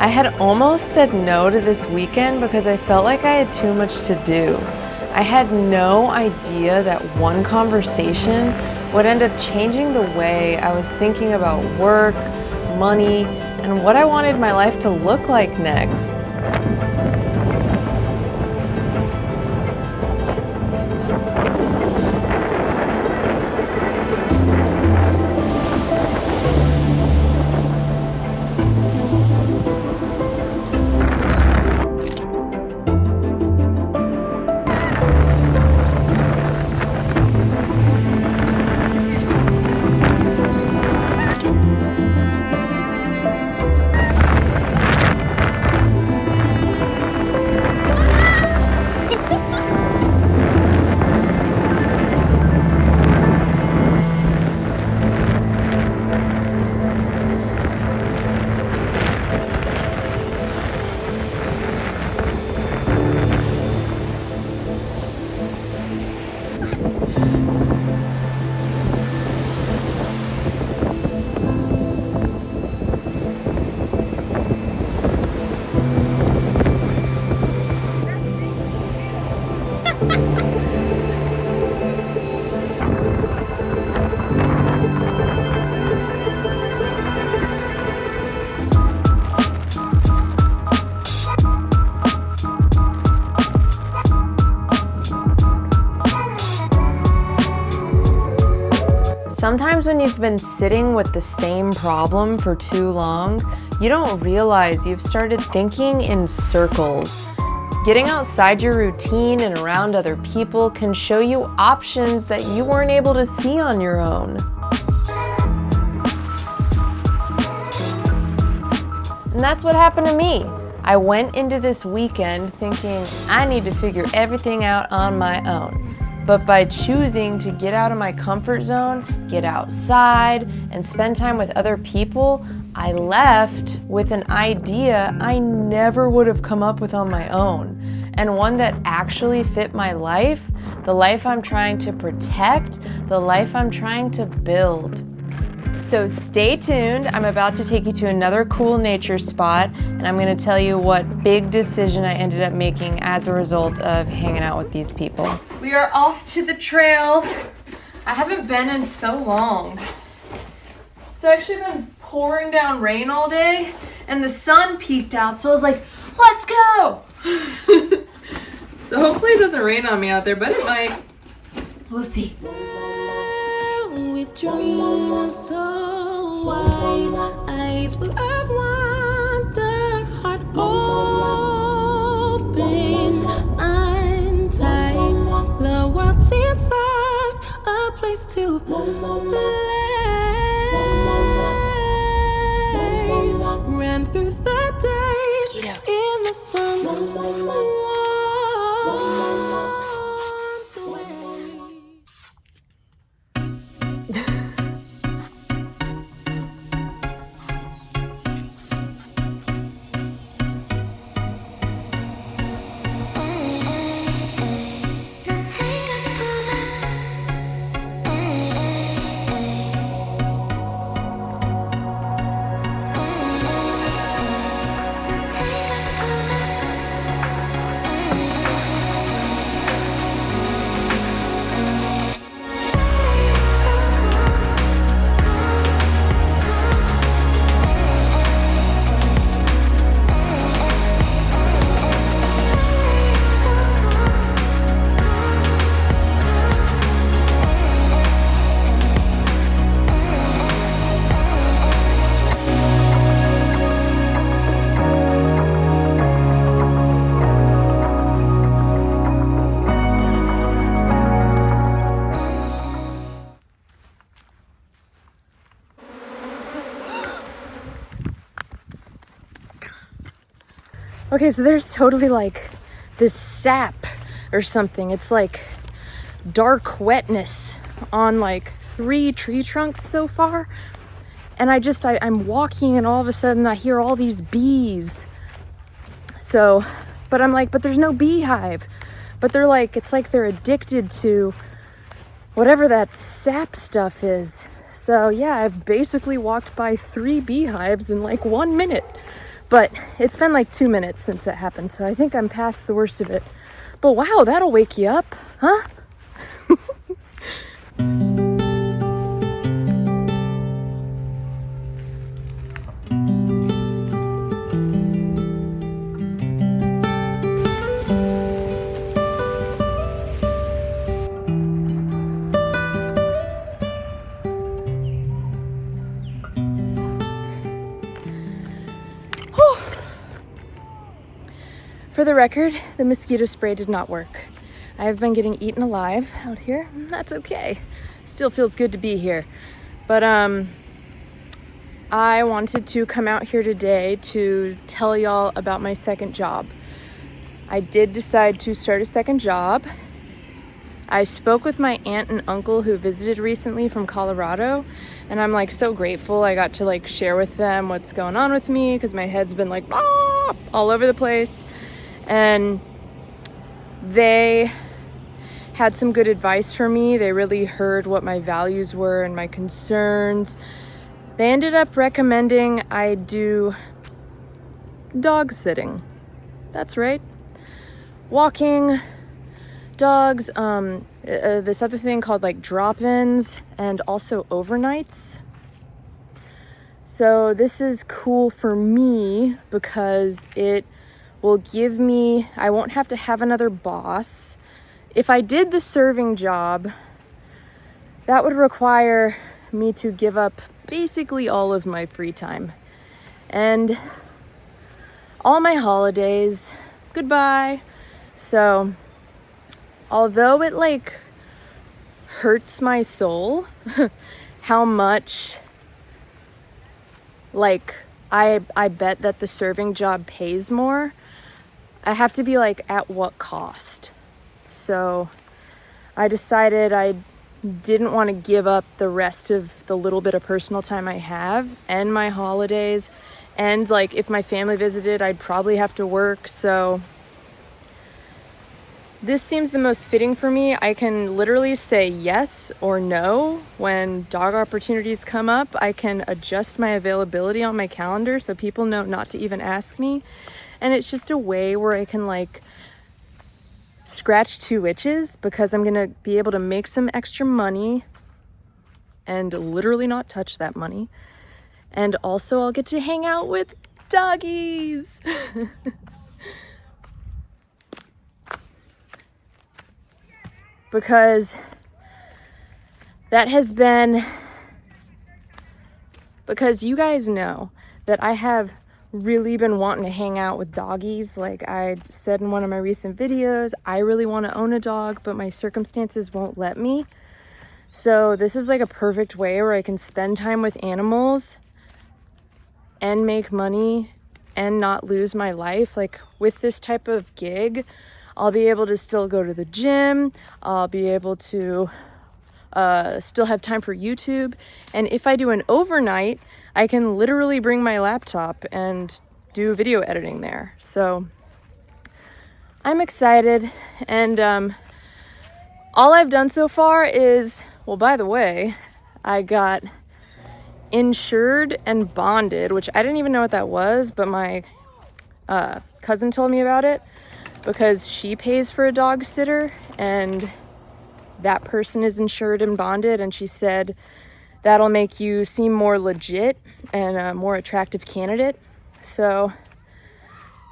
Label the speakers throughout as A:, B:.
A: I had almost said no to this weekend because I felt like I had too much to do. I had no idea that one conversation would end up changing the way I was thinking about work, money, and what I wanted my life to look like next. Sometimes when you've been sitting with the same problem for too long, you don't realize you've started thinking in circles. Getting outside your routine and around other people can show you options that you weren't able to see on your own. And that's what happened to me. I went into this weekend thinking I need to figure everything out on my own. But by choosing to get out of my comfort zone, get outside, and spend time with other people, I left with an idea I never would have come up with on my own, and one that actually fit my life, the life I'm trying to protect, the life I'm trying to build. So stay tuned. I'm about to take you to another cool nature spot, and I'm going to tell you what big decision I ended up making as a result of hanging out with these people. We are off to the trail. I haven't been in so long. It's actually been pouring down rain all day, and the sun peeked out, so I was like, let's go! So hopefully it doesn't rain on me out there, but it might. We'll see. With dreams so wide, eyes full of wonder, heart open, untied. The world seems soft, a place to lay. Ran through the days in the sun's warm sway. Okay, so there's totally like this sap or something. It's like dark wetness on like 3 tree trunks so far. And I'm walking and all of a sudden I hear all these bees. So, but I'm like, but there's no beehive. But they're like, it's like they're addicted to whatever that sap stuff is. So yeah, I've basically walked by 3 beehives in like 1 minute.
B: But it's been like 2 minutes since that happened, so I think I'm past the worst of it. But wow, that'll wake you up, huh? For the record, the mosquito spray did not work. I have been getting eaten alive out here. That's okay. Still feels good to be here. But I wanted to come out here today to tell y'all about my second job. I did decide to start a second job. I spoke with my aunt and uncle who visited recently from Colorado, and I'm like so grateful I got to like share with them what's going on with me, because my head's been like all over the place. And they had some good advice for me. They really heard what my values were and my concerns. They ended up recommending I do dog sitting. That's right. Walking dogs, this other thing called like drop-ins, and also overnights. So this is cool for me because it will give me, I won't have to have another boss. If I did the serving job, that would require me to give up basically all of my free time and all my holidays. Goodbye. So although it like hurts my soul how much like I bet that the serving job pays more, I have to be like, at what cost? So I decided I didn't want to give up the rest of the little bit of personal time I have and my holidays, and like if my family visited, I'd probably have to work. So this seems the most fitting for me. I can literally say yes or no when dog opportunities come up. I can adjust my availability on my calendar so people know not to even ask me. And it's just a way where I can like scratch 2 itches, because I'm gonna be able to make some extra money and literally not touch that money. And also I'll get to hang out with doggies. Because that has been, because you guys know that I have really been wanting to hang out with doggies. Like I said in one of my recent videos, I really want to own a dog, but my circumstances won't let me. So this is like a perfect way where I can spend time with animals and make money and not lose my life. Like with this type of gig, I'll be able to still go to the gym. I'll be able to still have time for YouTube. And if I do an overnight, I can literally bring my laptop and do video editing there. So I'm excited. And all I've done so far is, well, by the way, I got insured and bonded, which I didn't even know what that was, but my cousin told me about it because she pays for a dog sitter and that person is insured and bonded, and she said that'll make you seem more legit and a more attractive candidate. So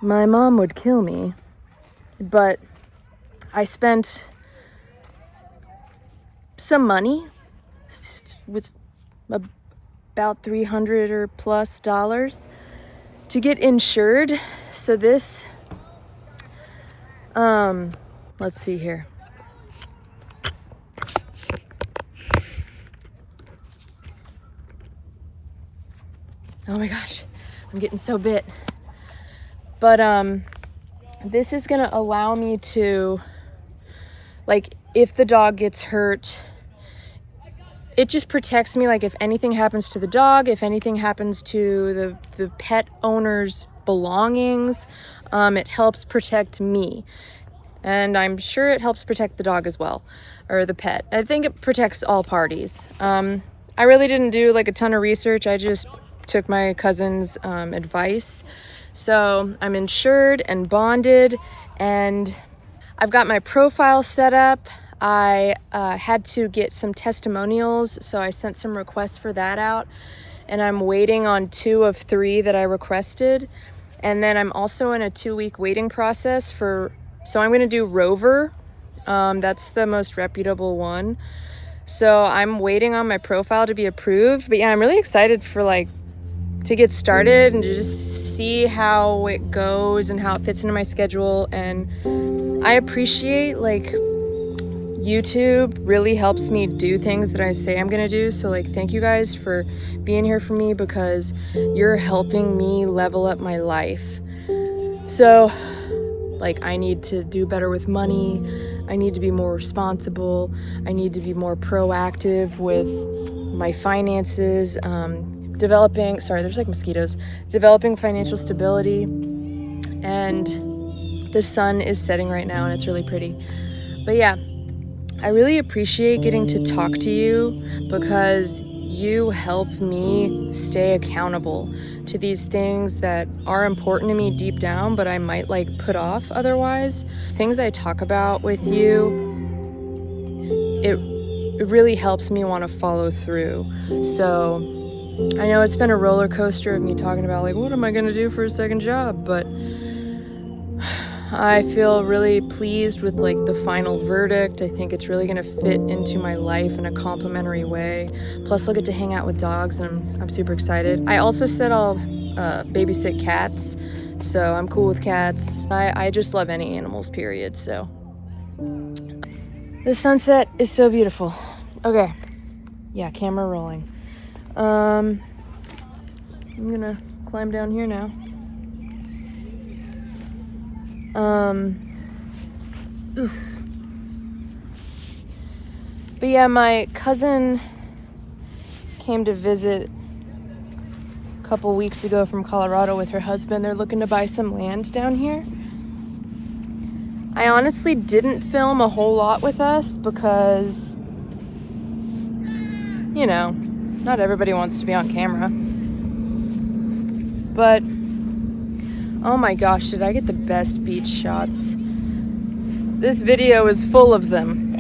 B: my mom would kill me, but I spent some money, with about $300 or plus to get insured. So this, let's see here. Oh my gosh, I'm getting so bit. But this is gonna allow me to, like, if the dog gets hurt, it just protects me. Like if anything happens to the dog, if anything happens to the pet owner's belongings, it helps protect me. And I'm sure it helps protect the dog as well, or the pet. I think it protects all parties. I really didn't do like a ton of research. I just took my cousin's advice. So I'm insured and bonded, and I've got my profile set up. I had to get some testimonials, so I sent some requests for that out, and I'm waiting on 2 of 3 that I requested. And then I'm also in a 2-week waiting process so I'm gonna do Rover. That's the most reputable one. So I'm waiting on my profile to be approved. But yeah, I'm really excited for to get started and to just see how it goes and how it fits into my schedule. And I appreciate YouTube really helps me do things that I say I'm gonna do. So thank you guys for being here for me, because you're helping me level up my life. So I need to do better with money. I need to be more responsible. I need to be more proactive with my finances. Developing financial stability. And the sun is setting right now and it's really pretty. But yeah, I really appreciate getting to talk to you, because you help me stay accountable to these things that are important to me deep down, but I might put off otherwise. Things I talk about with you, it really helps me want to follow through. So I know it's been a roller coaster of me talking about what am I going to do for a second job, but I feel really pleased with the final verdict. I think it's really going to fit into my life in a complimentary way. Plus I'll get to hang out with dogs, and I'm super excited. I also said I'll babysit cats, so I'm cool with cats. I just love any animals, period. So the sunset is so beautiful. Okay, yeah, camera rolling. I'm gonna climb down here now. But yeah, my cousin came to visit a couple weeks ago from Colorado with her husband. They're looking to buy some land down here. I honestly didn't film a whole lot with us because, not everybody wants to be on camera. But oh my gosh, did I get the best beach shots? This video is full of them.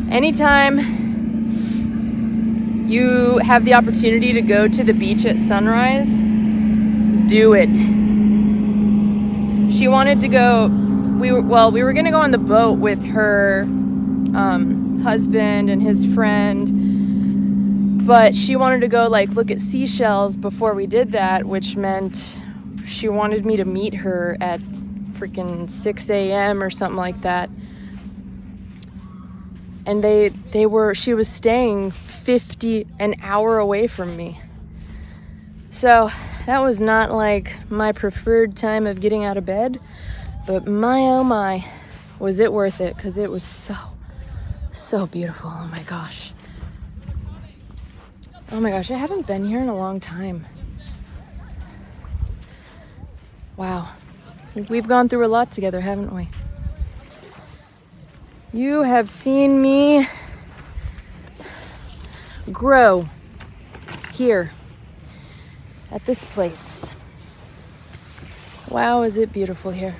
B: Anytime you have the opportunity to go to the beach at sunrise, do it. She wanted to go, we were gonna go on the boat with her husband and his friend, but she wanted to go look at seashells before we did that, which meant she wanted me to meet her at freaking 6 a.m. or something like that. And she was staying 50 an hour away from me. So that was not my preferred time of getting out of bed, but my oh my, was it worth it, because it was so beautiful. Oh my gosh, I haven't been here in a long time. Wow, we've gone through a lot together, haven't we? You have seen me grow here at this place. Wow, is it beautiful here.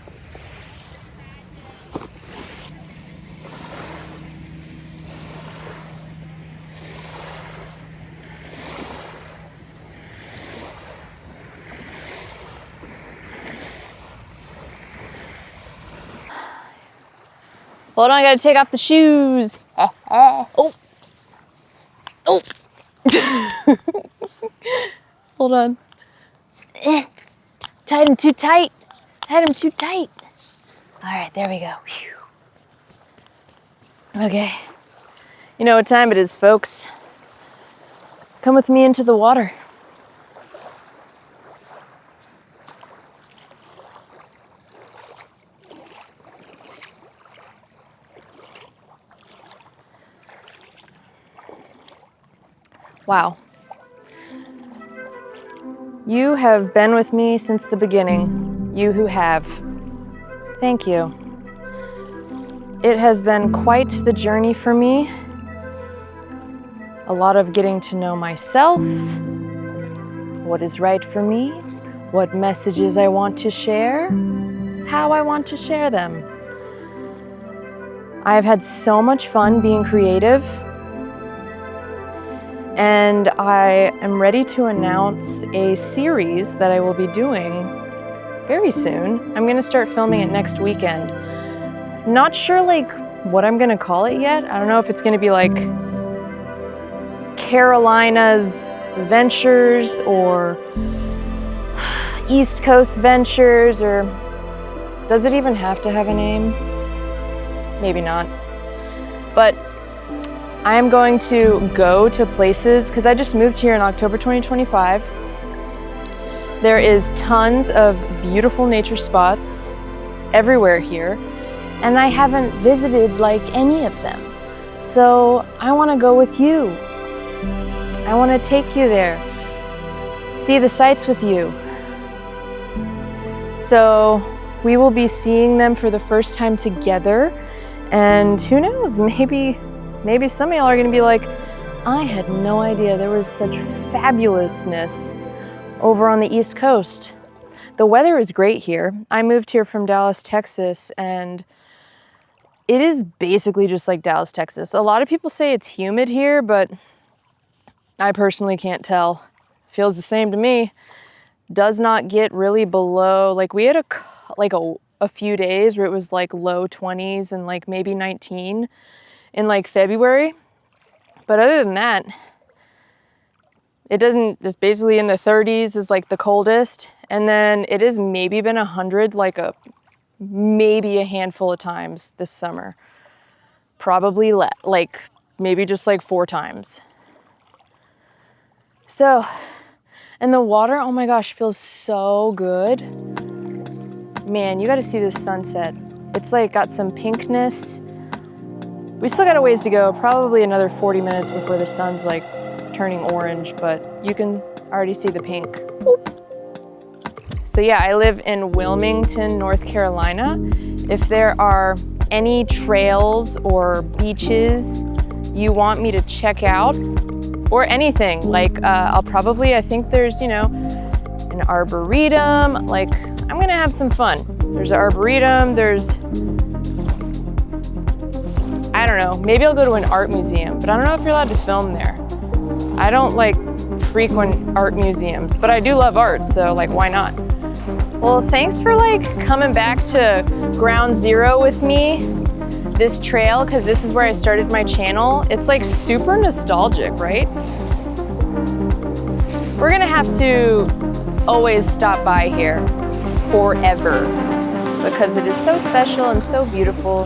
B: Hold on, I gotta take off the shoes. Oh. Hold on. Tied them too tight. All right, there we go. Whew. Okay. You know what time it is, folks. Come with me into the water. Wow. You have been with me since the beginning, you who have. Thank you. It has been quite the journey for me. A lot of getting to know myself,
A: what is right for me, what messages I want to share, how I want to share them. I've had so much fun being creative, and I am ready to announce a series that I will be doing very soon. I'm gonna start filming it next weekend. Not sure like what I'm gonna call it yet. I don't know if it's gonna be like Carolina's Ventures or East Coast Ventures, or does it even have to have a name? Maybe not. But I am going to go to places, because I just moved here in October 2025. There is tons of beautiful nature spots everywhere here, and I haven't visited like any of them. So I want to go with you. I want to take you there, see the sights with you. So we will be seeing them for the first time together, and who knows, maybe some of y'all are gonna be like, I had no idea there was such fabulousness over on the East Coast. The weather is great here. I moved here from Dallas, Texas, and it is basically just like Dallas, Texas. A lot of people say it's humid here, but I personally can't tell. Feels the same to me. Does not get really below, like we had a few days where it was like low 20s and like maybe 19 in like February. But other than that, it doesn't, it's basically in the 30s is like the coldest. And then it has maybe been 100 like maybe a handful of times this summer. Probably like maybe just like 4 times. So, and the water, oh my gosh, feels so good. Man, you gotta see this sunset. It's like got some pinkness. We still got a ways to go, probably another 40 minutes before the sun's like turning orange, but you can already see the pink. Boop. So yeah, I live in Wilmington, North Carolina. If there are any trails or beaches you want me to check out, or anything, like I think there's, you know, an arboretum, like I'm gonna have some fun. There's an arboretum, there's, I don't know, maybe I'll go to an art museum, but I don't know if you're allowed to film there. I don't like frequent art museums, but I do love art, so like why not? Well, thanks for like coming back to ground zero with me, this trail, because this is where I started my channel. It's like super nostalgic, right? We're gonna have to always stop by here forever because it is so special and so beautiful.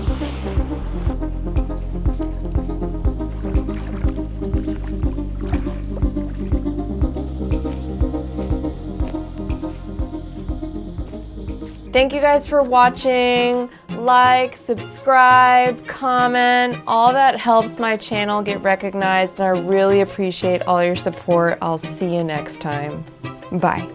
A: Thank you guys for watching. Like, subscribe, comment, all that helps my channel get recognized, and I really appreciate all your support. I'll see you next time. Bye.